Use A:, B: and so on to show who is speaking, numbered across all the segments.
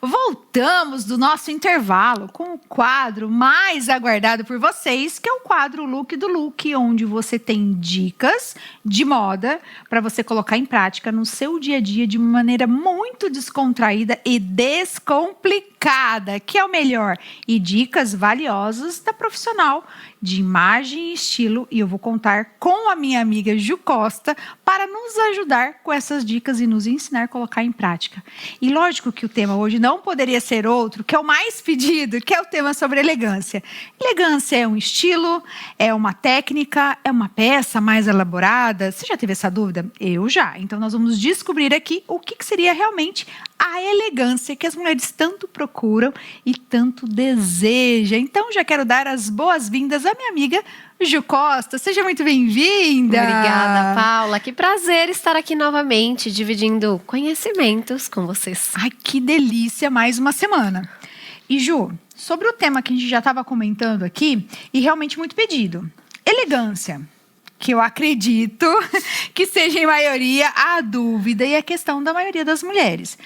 A: Voltamos do nosso intervalo com o quadro mais aguardado por vocês, que é o quadro Look do Look, onde você tem dicas de moda para você colocar em prática no seu dia a dia de uma maneira muito descontraída e descomplicada, que é o melhor, e dicas valiosas da profissional de imagem e estilo, e eu vou contar com a minha amiga Ju Costa para nos ajudar com essas dicas e nos ensinar a colocar em prática. E lógico que o tema hoje não poderia ser outro, que é o mais pedido, que é o tema sobre elegância. Elegância é um estilo, é uma técnica, é uma peça mais elaborada? Você já teve essa dúvida? Eu já. Então nós vamos descobrir aqui o que seria realmente a elegância que as mulheres tanto procuram e tanto desejam. Então já quero dar as boas-vindas à minha amiga Ju Costa. Seja muito bem-vinda.
B: Obrigada, Paula. Que prazer estar aqui novamente, dividindo conhecimentos com vocês.
A: Ai, que delícia, mais uma semana. E Ju, sobre o tema que a gente já estava comentando aqui, e realmente muito pedido, elegância, que eu acredito que seja em maioria a dúvida e a questão da maioria das mulheres.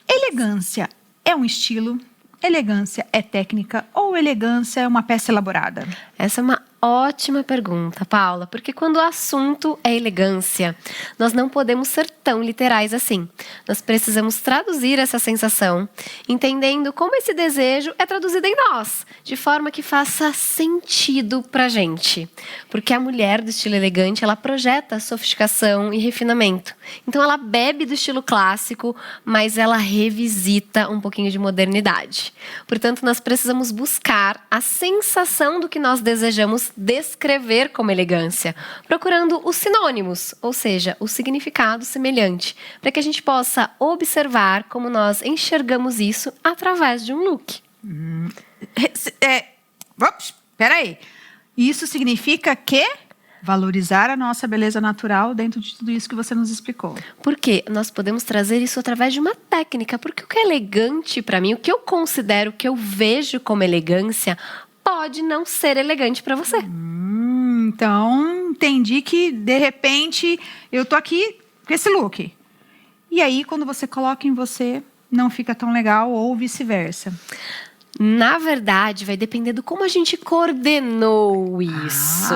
A: Elegância é um estilo? Elegância é técnica ou elegância é uma peça elaborada?
B: Essa é uma ótima pergunta, Paula, porque quando o assunto é elegância, nós não podemos ser tão literais assim. Nós precisamos traduzir essa sensação, entendendo como esse desejo é traduzido em nós, de forma que faça sentido pra gente. Porque a mulher do estilo elegante, ela projeta sofisticação e refinamento. Então ela bebe do estilo clássico, mas ela revisita um pouquinho de modernidade. Portanto, nós precisamos buscar a sensação do que nós desejamos descrever como elegância, procurando os sinônimos, ou seja, o significado semelhante, para que a gente possa observar como nós enxergamos isso através de um look.
A: Peraí. Isso significa que valorizar a nossa beleza natural dentro de tudo isso que você nos explicou.
B: Porque nós podemos trazer isso através de uma técnica, porque o que é elegante para mim, o que eu considero, o que eu vejo como elegância, pode não ser elegante para você.
A: Então, entendi que, de repente, eu tô aqui com esse look. E aí, quando você coloca em você, não fica tão legal ou vice-versa.
B: Na verdade, vai depender do como a gente coordenou isso.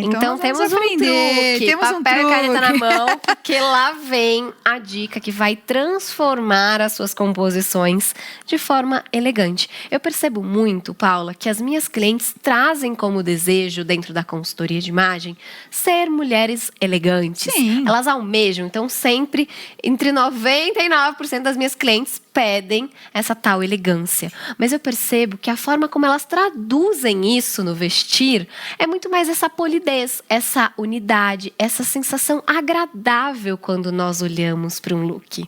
A: Então
B: temos um truque,
A: temos
B: papel e caneta na mão, porque lá vem a dica que vai transformar as suas composições de forma elegante. Eu percebo muito, Paula, que as minhas clientes trazem como desejo, dentro da consultoria de imagem, ser mulheres elegantes.
A: Sim.
B: Elas almejam, então sempre, entre 99% das minhas clientes pedem essa tal elegância. Mas eu percebo que a forma como elas traduzem isso no vestir é muito mais essa polidez, essa unidade, essa sensação agradável quando nós olhamos para um look.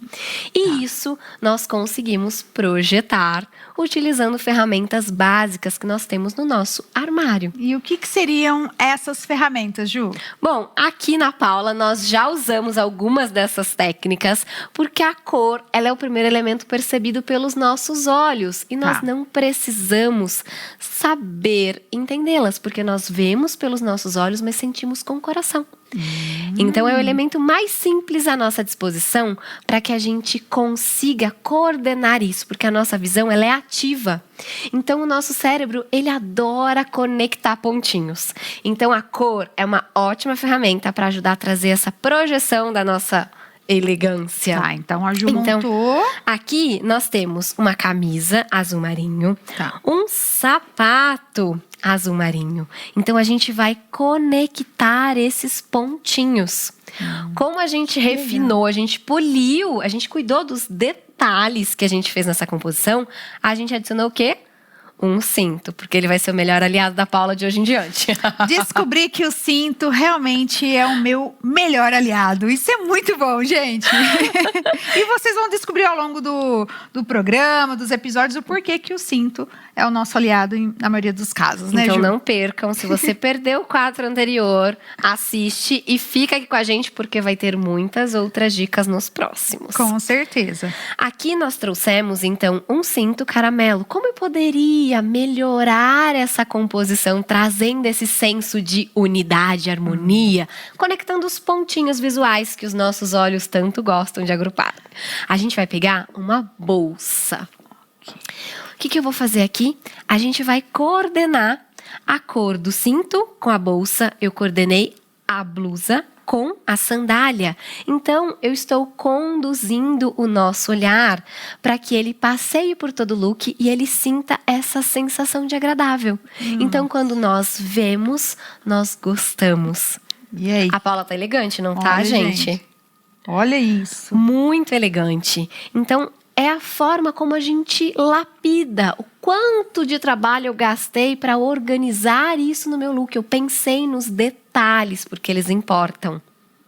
B: E isso nós conseguimos projetar utilizando ferramentas básicas que nós temos no nosso armário.
A: E o que seriam essas ferramentas, Ju?
B: Bom, aqui na Paula nós já usamos algumas dessas técnicas, porque a cor, ela é o primeiro elemento percebido pelos nossos olhos e nós não precisamos saber entendê-las, porque nós vemos pelos nossos olhos, mas sentimos com o coração. Então é o elemento mais simples à nossa disposição para que a gente consiga coordenar isso, porque a nossa visão ela é ativa. Então o nosso cérebro ele adora conectar pontinhos. Então a cor é uma ótima ferramenta para ajudar a trazer essa projeção da nossa elegância.
A: Então a Ju montou.
B: Aqui nós temos uma camisa azul marinho, um sapato azul marinho. Então a gente vai conectar esses pontinhos. Como a gente refinou, a gente poliu, a gente cuidou dos detalhes que a gente fez nessa composição, a gente adicionou o quê? Um cinto, porque ele vai ser o melhor aliado da Paula de hoje em diante.
A: Descobri que o cinto realmente é o meu melhor aliado. Isso é muito bom, gente. E vocês vão descobrir ao longo do programa, dos episódios, o porquê que o cinto é o nosso aliado na maioria dos casos, né,
B: Então
A: Ju?
B: não percam, se você perdeu o quadro anterior, assiste e fica aqui com a gente, porque vai ter muitas outras dicas nos próximos.
A: Com certeza.
B: Aqui nós trouxemos, então, um cinto caramelo. Como eu poderia dia melhorar essa composição, trazendo esse senso de unidade, harmonia, conectando os pontinhos visuais que os nossos olhos tanto gostam de agrupar. A gente vai pegar uma bolsa. O que eu vou fazer aqui? A gente vai coordenar a cor do cinto com a bolsa. Eu coordenei a blusa com a sandália. Então, eu estou conduzindo o nosso olhar para que ele passeie por todo o look e ele sinta essa sensação de agradável. Então, quando nós vemos, nós gostamos.
A: E aí?
B: A Paula tá elegante, não tá,
A: Olha,
B: gente?
A: Olha isso.
B: Muito elegante. Então, é a forma como a gente lapida. O quanto de trabalho eu gastei para organizar isso no meu look. Eu pensei nos detalhes, porque eles importam.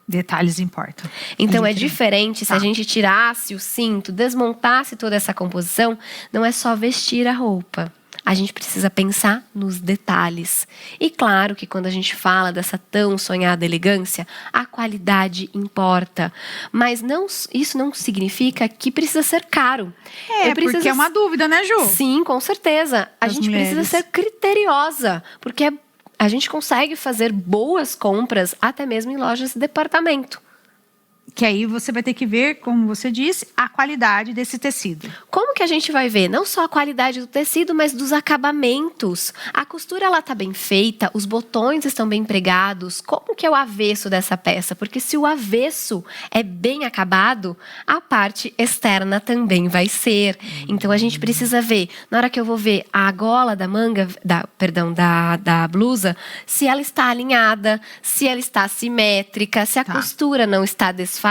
A: Detalhes importam.
B: Então, é
A: Literalmente.
B: diferente se a gente tirasse o cinto, desmontasse toda essa composição. Não é só vestir a roupa. A gente precisa pensar nos detalhes. E claro que quando a gente fala dessa tão sonhada elegância, a qualidade importa. Mas isso não significa que precisa ser caro.
A: Porque é uma dúvida, né, Ju?
B: Sim, com certeza. A
A: Das
B: gente precisa
A: mulheres.
B: ser criteriosa, porque a gente consegue fazer boas compras até mesmo em lojas de departamento.
A: Que aí você vai ter que ver, como você disse, a qualidade desse tecido.
B: Como que a gente vai ver? Não só a qualidade do tecido, mas dos acabamentos. A costura, ela tá bem feita, os botões estão bem pregados. Como que é o avesso dessa peça? Porque se o avesso é bem acabado, a parte externa também vai ser. Então, a gente precisa ver, na hora que eu vou ver a gola da manga, da blusa, se ela está alinhada, se ela está simétrica, se a costura não está desfazendo.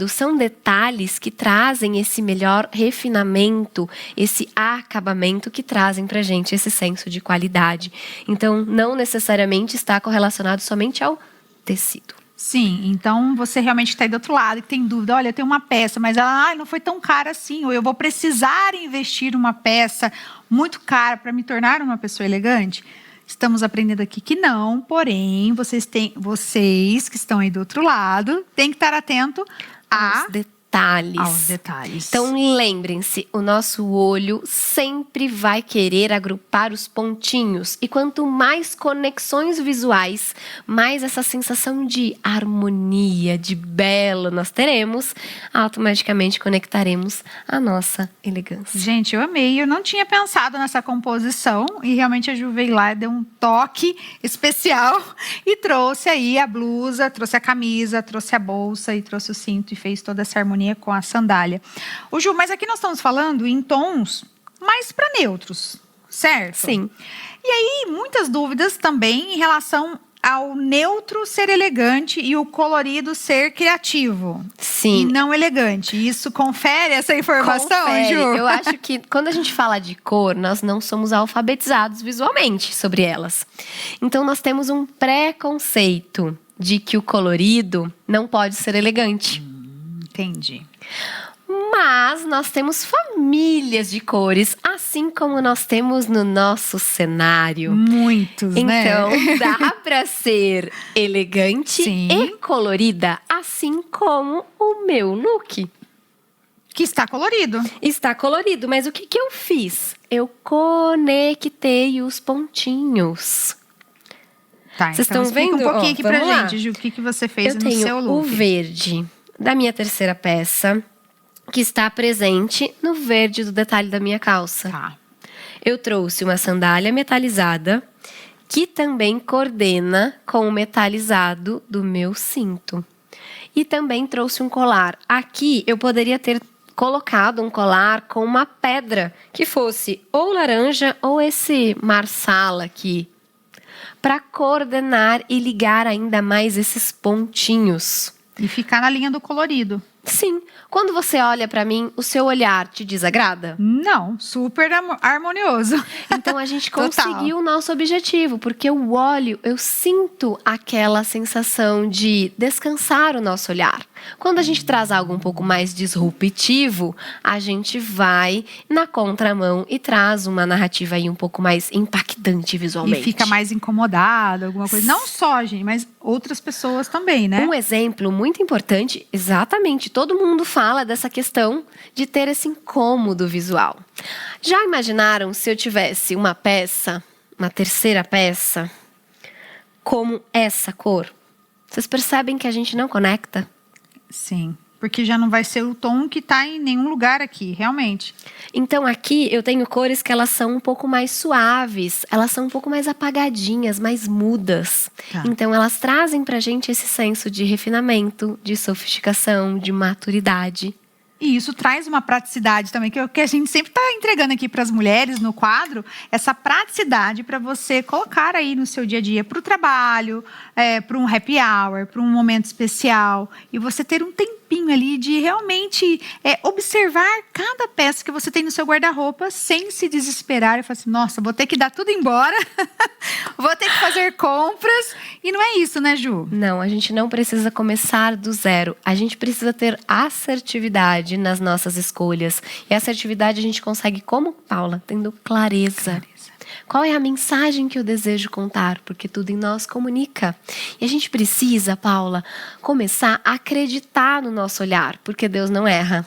B: São detalhes que trazem esse melhor refinamento, esse acabamento que trazem pra gente esse senso de qualidade. Então, não necessariamente está correlacionado somente ao tecido.
A: Sim, então você realmente está aí do outro lado e tem dúvida. Olha, eu tenho uma peça, mas ela não foi tão cara assim. Ou eu vou precisar investir uma peça muito cara para me tornar uma pessoa elegante. Estamos aprendendo aqui que não, porém, vocês que estão aí do outro lado, têm que estar atento
B: Aos detalhes. Então, lembrem-se, o nosso olho sempre vai querer agrupar os pontinhos. E quanto mais conexões visuais, mais essa sensação de harmonia, de belo nós teremos, automaticamente conectaremos a nossa elegância.
A: Gente, eu amei. Eu não tinha pensado nessa composição e realmente a Ju veio lá e deu um toque especial e trouxe aí a blusa, trouxe a camisa, trouxe a bolsa e trouxe o cinto e fez toda essa harmonia com a sandália. Ô Ju, mas aqui nós estamos falando em tons mais para neutros, certo?
B: Sim.
A: E aí, muitas dúvidas também em relação ao neutro ser elegante e o colorido ser criativo.
B: Sim.
A: E não elegante. Isso confere essa informação,
B: Confere.
A: Ju?
B: Eu acho que quando a gente fala de cor, nós não somos alfabetizados visualmente sobre elas. Então, nós temos um preconceito de que o colorido não pode ser elegante.
A: Entendi.
B: Mas nós temos famílias de cores, assim como nós temos no nosso cenário.
A: Muitos, né?
B: Então, dá para ser elegante
A: Sim.
B: e colorida, assim como o meu look.
A: Que está colorido.
B: Está colorido, mas o que eu fiz? Eu conectei os pontinhos.
A: Tá,
B: Vocês
A: então
B: estão
A: explica
B: vendo?
A: um pouquinho aqui pra
B: Vamos lá.
A: gente, Ju, o que você fez
B: Eu
A: no seu
B: tenho
A: look.
B: o verde da minha terceira peça, que está presente no verde do detalhe da minha calça.
A: Tá.
B: Eu trouxe uma sandália metalizada, que também coordena com o metalizado do meu cinto. E também trouxe um colar. Aqui eu poderia ter colocado um colar com uma pedra, que fosse ou laranja ou esse marsala aqui, para coordenar e ligar ainda mais esses pontinhos.
A: E ficar na linha do colorido.
B: Sim, quando você olha para mim, o seu olhar te desagrada?
A: Não, super harmonioso.
B: Então a gente
A: Total.
B: conseguiu o nosso objetivo, porque eu olho, eu sinto aquela sensação de descansar o nosso olhar. Quando a gente traz algo um pouco mais disruptivo, a gente vai na contramão e traz uma narrativa aí um pouco mais impactante visualmente.
A: E fica mais incomodado, alguma coisa. Não só, gente, mas outras pessoas também, né?
B: Um exemplo muito importante, exatamente, todo mundo fala dessa questão de ter esse incômodo visual. Já imaginaram se eu tivesse uma peça, uma terceira peça, como essa cor? Vocês percebem que a gente não conecta?
A: Sim, porque já não vai ser o tom que tá em nenhum lugar aqui, realmente.
B: Então aqui eu tenho cores que elas são um pouco mais suaves, elas são um pouco mais apagadinhas, mais mudas.
A: Tá.
B: Então elas trazem pra gente esse senso de refinamento, de sofisticação, de maturidade.
A: E isso traz uma praticidade também, que a gente sempre está entregando aqui para as mulheres no quadro, essa praticidade para você colocar aí no seu dia a dia, para o trabalho, para um happy hour, para um momento especial, e você ter um tempinho ali de realmente observar cada peça que você tem no seu guarda-roupa sem se desesperar e falar assim, nossa, vou ter que dar tudo embora, vou ter que fazer compras, e não é isso, né, Ju?
B: Não, a gente não precisa começar do zero, a gente precisa ter assertividade nas nossas escolhas. E a assertividade a gente consegue como, Paula? Tendo clareza. Qual é a mensagem que eu desejo contar? Porque tudo em nós comunica. E a gente precisa, Paula, começar a acreditar no nosso olhar, porque Deus não erra.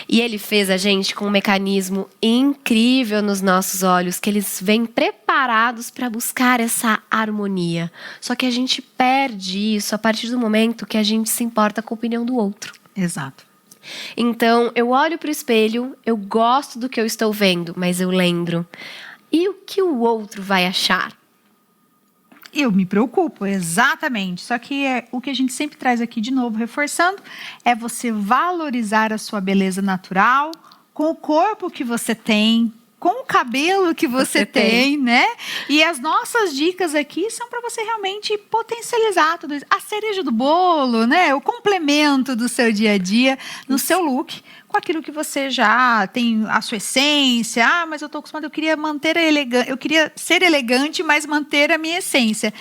B: E Ele fez a gente com um mecanismo incrível nos nossos olhos, que eles vêm preparados para buscar essa harmonia. Só que a gente perde isso a partir do momento que a gente se importa com a opinião do outro.
A: Exato.
B: Então, eu olho para o espelho, eu gosto do que eu estou vendo, mas eu lembro. E o que o outro vai achar?
A: Eu me preocupo, exatamente. Só que o que a gente sempre traz aqui, de novo, reforçando, é você valorizar a sua beleza natural, com o corpo que você tem, com o cabelo que você tem, né? E as nossas dicas aqui são para você realmente potencializar tudo isso. A cereja do bolo, né? O complemento do seu dia a dia, no seu look, com aquilo que você já tem a sua essência. Ah, mas eu tô acostumada, eu queria manter eu queria ser elegante, mas manter a minha essência.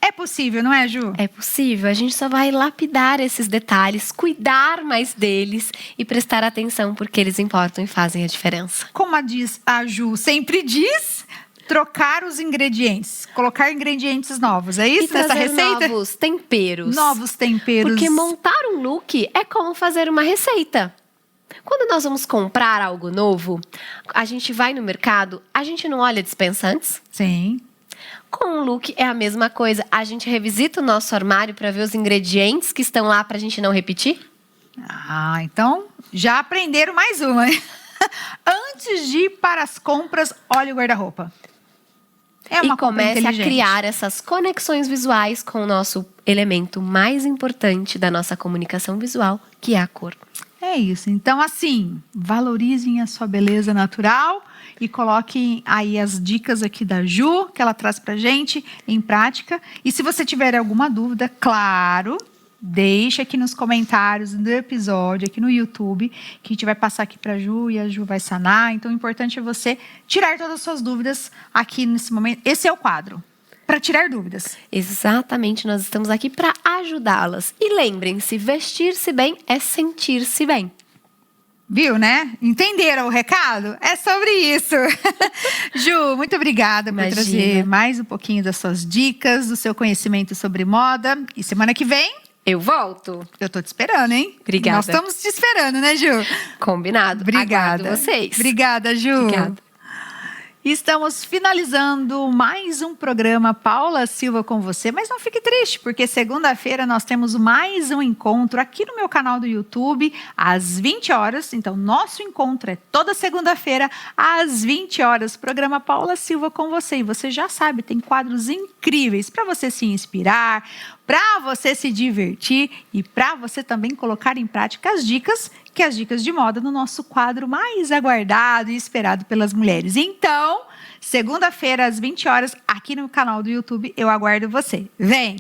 A: É possível, não é, Ju?
B: É possível. A gente só vai lapidar esses detalhes, cuidar mais deles e prestar atenção porque eles importam e fazem a diferença.
A: Como a Ju sempre diz, trocar os ingredientes, colocar ingredientes novos. É isso nessa receita?
B: Novos temperos.
A: Novos temperos.
B: Porque montar um look é como fazer uma receita. Quando nós vamos comprar algo novo, a gente vai no mercado, a gente não olha a despensa antes?
A: Sim.
B: Com o look é a mesma coisa. A gente revisita o nosso armário para ver os ingredientes que estão lá para a gente não repetir?
A: Ah, então já aprenderam mais uma. Antes de ir para as compras, olhe o guarda-roupa. É uma
B: e comece a
A: inteligente.
B: criar essas conexões visuais com o nosso elemento mais importante da nossa comunicação visual, que é a cor.
A: É isso. Então, assim, valorizem a sua beleza natural e coloquem aí as dicas aqui da Ju, que ela traz pra gente, em prática. E se você tiver alguma dúvida, claro, deixa aqui nos comentários do episódio, aqui no YouTube, que a gente vai passar aqui pra Ju e a Ju vai sanar. Então, o importante é você tirar todas as suas dúvidas aqui nesse momento. Esse é o quadro. Para tirar dúvidas.
B: Exatamente, nós estamos aqui para ajudá-las. E lembrem-se, vestir-se bem é sentir-se bem.
A: Viu, né? Entenderam o recado? É sobre isso. Ju, muito obrigada por trazer mais um pouquinho das suas dicas, do seu conhecimento sobre moda. E semana que vem...
B: eu volto.
A: Eu tô te esperando, hein?
B: Obrigada.
A: Nós estamos te esperando, né, Ju?
B: Combinado.
A: Obrigada.
B: Aguardo vocês.
A: Obrigada, Ju.
B: Obrigada.
A: Estamos finalizando mais um programa Paula Silva com você, mas não fique triste, porque segunda-feira nós temos mais um encontro aqui no meu canal do YouTube, às 20 horas. Então, nosso encontro é toda segunda-feira, às 20 horas. Programa Paula Silva com você. E você já sabe, tem quadros incríveis para você se inspirar, para você se divertir e para você também colocar em prática as dicas de moda no nosso quadro mais aguardado e esperado pelas mulheres. Então, segunda-feira às 20 horas, aqui no canal do YouTube, eu aguardo você. Vem!